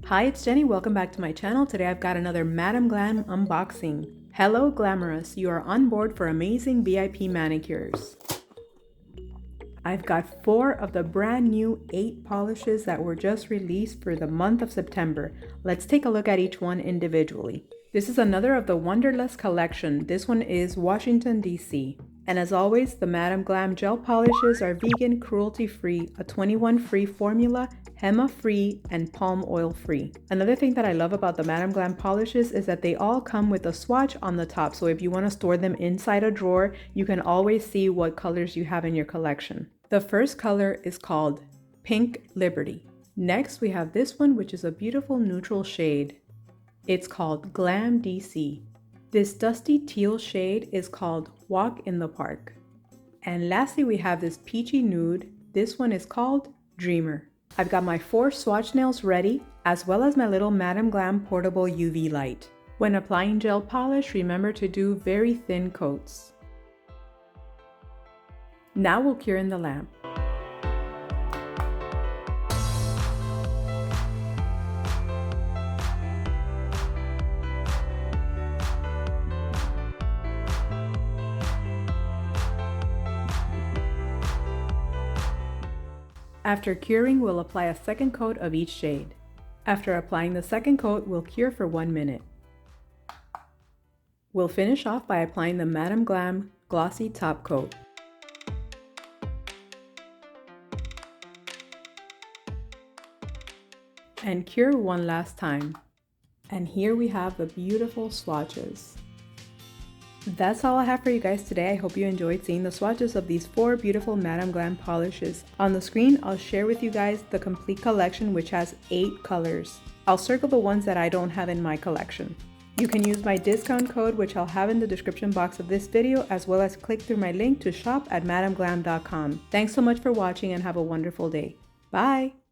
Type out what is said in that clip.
Hi, it's Jenny. Welcome back to my channel. Today I've got another Madam Glam unboxing. Hello Glamorous, you are on board for amazing VIP manicures. I've got 4 of the brand new 8 polishes that were just released for the month of September. Let's take a look at each one individually. This is another of the Wanderlust Collection. This one is Washington, DC. And as always, the Madam Glam Gel polishes are vegan, cruelty-free, a 21-free formula, hema-free, and palm oil-free. Another thing that I love about the Madam Glam polishes is that they all come with a swatch on the top, so if you want to store them inside a drawer, you can always see what colors you have in your collection. The first color is called Pink Liberty. Next, we have this one, which is a beautiful neutral shade. It's called Glam DC. This dusty teal shade is called Walk in the Park. And lastly, we have this peachy nude. This one is called Dreamer. I've got my 4 swatch nails ready, as well as my little Madam Glam portable UV light. When applying gel polish, remember to do very thin coats. Now we'll cure in the lamp. After curing, we'll apply a second coat of each shade. After applying the second coat, we'll cure for 1 minute. We'll finish off by applying the Madam Glam Glossy Top Coat. And cure one last time. And here we have the beautiful swatches. That's all I have for you guys today. I hope you enjoyed seeing the swatches of these 4 beautiful Madam Glam polishes. On the screen, I'll share with you guys the complete collection, which has 8 colors. I'll circle the ones that I don't have in my collection. You can use my discount code, which I'll have in the description box of this video, as well as click through my link to shop at madamglam.com. Thanks so much for watching and have a wonderful day. Bye!